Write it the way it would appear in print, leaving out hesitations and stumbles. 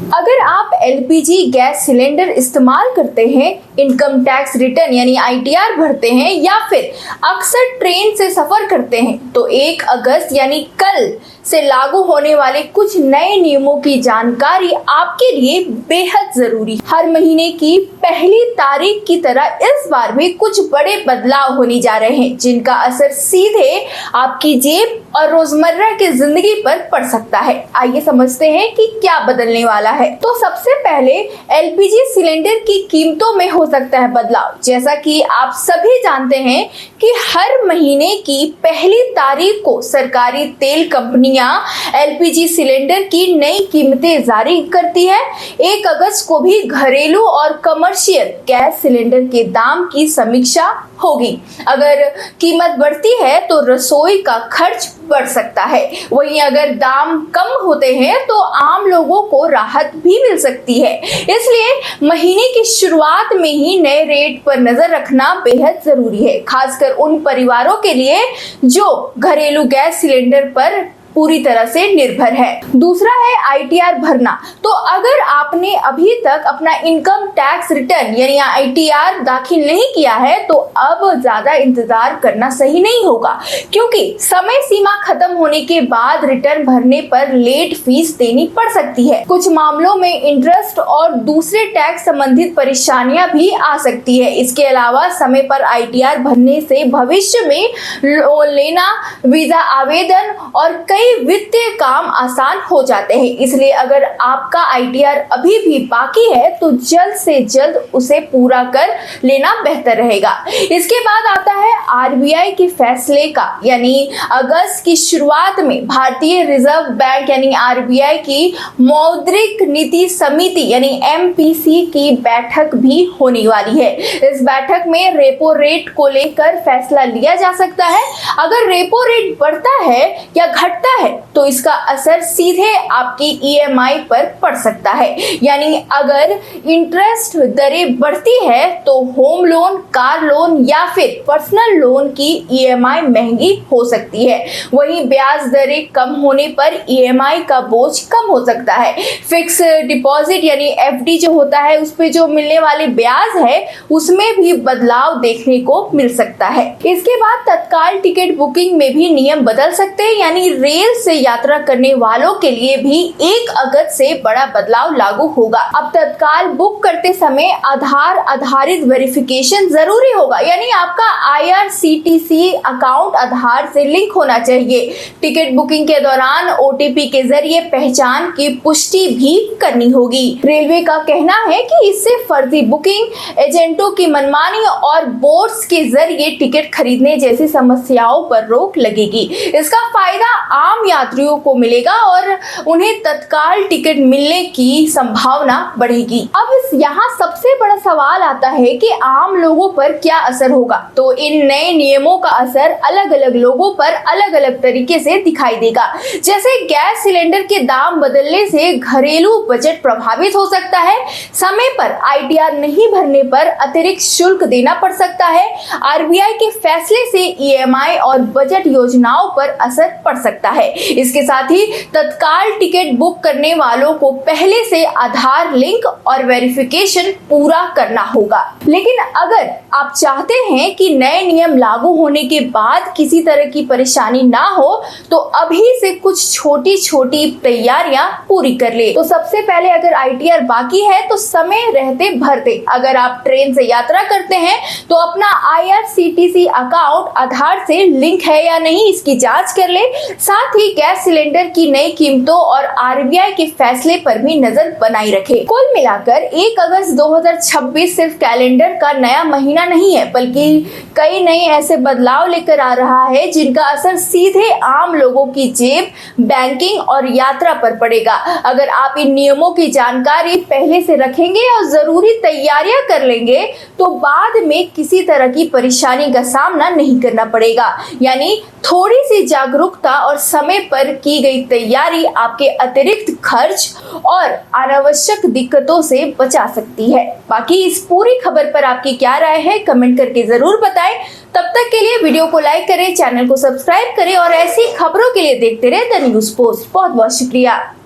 अगर आप LPG gas cylinder इस्तेमाल करते हैं, इनकम टैक्स रिटर्न यानी आईटीआर भरते हैं या फिर अक्सर ट्रेन से सफर करते हैं, तो 1 अगस्त यानी कल से लागू होने वाले कुछ नए नियमों की जानकारी आपके लिए बेहद जरूरी है। हर महीने की पहली तारीख की तरह इस बार भी कुछ बड़े बदलाव होने जा रहे हैं, जिनका असर सीधे आपकी जेब और रोजमर्रा की जिंदगी पर पड़ सकता है। आइए समझते हैं कि क्या बदलने वाला है। तो सबसे पहले एलपीजी सिलेंडर की कीमतों में हो सकता है बदलाव। जैसा कि आप सभी जानते हैं कि हर महीने की पहली तारीख को सरकारी तेल कंपनियां एलपीजी सिलेंडर की नई कीमतें जारी करती है। 1 अगस्त को भी घरेलू और कमर्शियल गैस सिलेंडर के दाम की समीक्षा होगी। अगर कीमत बढ़ती है तो रसोई का खर्च बढ़ सकता है, वहीं अगर दाम कम होते हैं तो आम लोगों को राहत भी मिल सकती है। इसलिए महीने की शुरुआत में ही नए रेट पर नजर रखना बेहद जरूरी है, खासकर उन परिवारों के लिए जो घरेलू गैस सिलेंडर पर पूरी तरह से निर्भर है। दूसरा है आईटीआर भरना। तो अगर आपने अभी तक अपना इनकम टैक्स रिटर्न यानी आईटीआर दाखिल नहीं किया है तो अब ज्यादा इंतजार करना सही नहीं होगा, क्योंकि समय सीमा खत्म होने के बाद रिटर्न भरने पर लेट फीस देनी पड़ सकती है। कुछ मामलों में इंटरेस्ट और दूसरे टैक्स संबंधित परेशानियां भी आ सकती है। इसके अलावा समय पर आईटीआर भरने से भविष्य में लोन लेना, वीजा आवेदन और कई वित्तीय काम आसान हो जाते हैं। इसलिए अगर आपका आईटीआर अभी भी बाकी है तो जल्द से जल्द उसे पूरा कर लेना बेहतर रहेगा। इसके बाद आता है आरबीआई के फैसले का, यानी अगस्त की शुरुआत में भारतीय रिजर्व बैंक यानी आरबीआई की मौद्रिक नीति समिति यानी एमपीसी की बैठक भी होने वाली है। इस बैठक में रेपो रेट को लेकर फैसला लिया जा सकता है। अगर रेपो रेट बढ़ता है या घटता है तो इसका असर सीधे आपकी ईएमआई पर पड़ सकता है। यानी अगर इंटरेस्ट दरें बढ़ती है तो होम लोन, कार लोन या फिर पर्सनल लोन की ईएमआई महंगी हो सकती है। वहीं ब्याज दरें कम होने पर ईएमआई का बोझ कम हो सकता है। फिक्स डिपॉजिट यानी एफडी जो होता है, उस पे जो मिलने वाले ब्याज है उसमें भी बदलाव देखने को मिल सकता है। इसके बाद तत्काल टिकट बुकिंग में भी नियम बदल सकते हैं, यानी रेल से यात्रा करने वालों के लिए भी 1 अगस्त से बड़ा बदलाव लागू होगा। अब तत्काल बुक करते समय आधार आधारित वेरिफिकेशन जरूरी होगा, यानी आपका आईआरसीटीसी अकाउंट आधार से लिंक होना चाहिए। टिकट बुकिंग के दौरान ओटीपी के जरिए पहचान की पुष्टि भी करनी होगी। रेलवे का कहना है कि इससे फर्जी बुकिंग, एजेंटों की मनमानी और बोट्स के जरिए टिकट खरीदने जैसी समस्याओं पर रोक लगेगी। इसका फायदा आम यात्रियों को मिलेगा और उन्हें तत्काल टिकट मिलने की संभावना बढ़ेगी। अब यहाँ सबसे बड़ा सवाल आता है कि आम लोगों पर क्या असर होगा। तो इन नए नियमों का असर अलग अलग लोगों पर अलग अलग तरीके से दिखाई देगा। जैसे गैस सिलेंडर के दाम बदलने से घरेलू बजट प्रभावित हो सकता है। समय पर आईटीआर नहीं भरने पर अतिरिक्त शुल्क देना पड़ सकता है। आरबीआई के फैसले से ईएमआई और बजट योजनाओं पर असर पड़ सकता है। इसके साथ ही तत्काल टिकट बुक करने वालों को पहले से आधार लिंक और वेरिफिकेशन पूरा करना होगा। लेकिन अगर आप चाहते हैं कि नए नियम लागू होने के बाद किसी तरह की परेशानी ना हो तो अभी से कुछ छोटी छोटी तैयारियां पूरी कर ले। तो सबसे पहले अगर आईटीआर बाकी है तो समय रहते भर दे। अगर आप ट्रेन से यात्रा करते हैं तो अपना आईआरसीटीसी अकाउंट आधार से लिंक है या नहीं इसकी जांच कर ले। साथ ही गैस सिलेंडर की नई कीमतों और आरबीआई के फैसले पर भी नजर बनाई रखें। कुल मिलाकर 1 अगस्त 2026 सिर्फ कैलेंडर का नया महीना नहीं है, बल्कि कई नए ऐसे बदलाव लेकर आ रहा है जिनका असर सीधे आम लोगों की जेब, बैंकिंग और यात्रा पर पड़ेगा। अगर आप इन नियमों की जानकारी पहले से रखेंगे और जरूरी तैयारियां कर लेंगे तो बाद में किसी तरह की परेशानी का सामना नहीं करना पड़ेगा। यानी थोड़ी सी जागरूकता और समय पर की गई तैयारी आपके अतिरिक्त खर्च और अनावश्यक दिक्कतों से बचा सकती है। बाकी इस पूरी खबर पर आपकी क्या राय है कमेंट करके जरूर बताएं। तब तक के लिए वीडियो को लाइक करें, चैनल को सब्सक्राइब करें और ऐसी खबरों के लिए देखते रहे द न्यूज़ पोस्ट। बहुत बहुत शुक्रिया।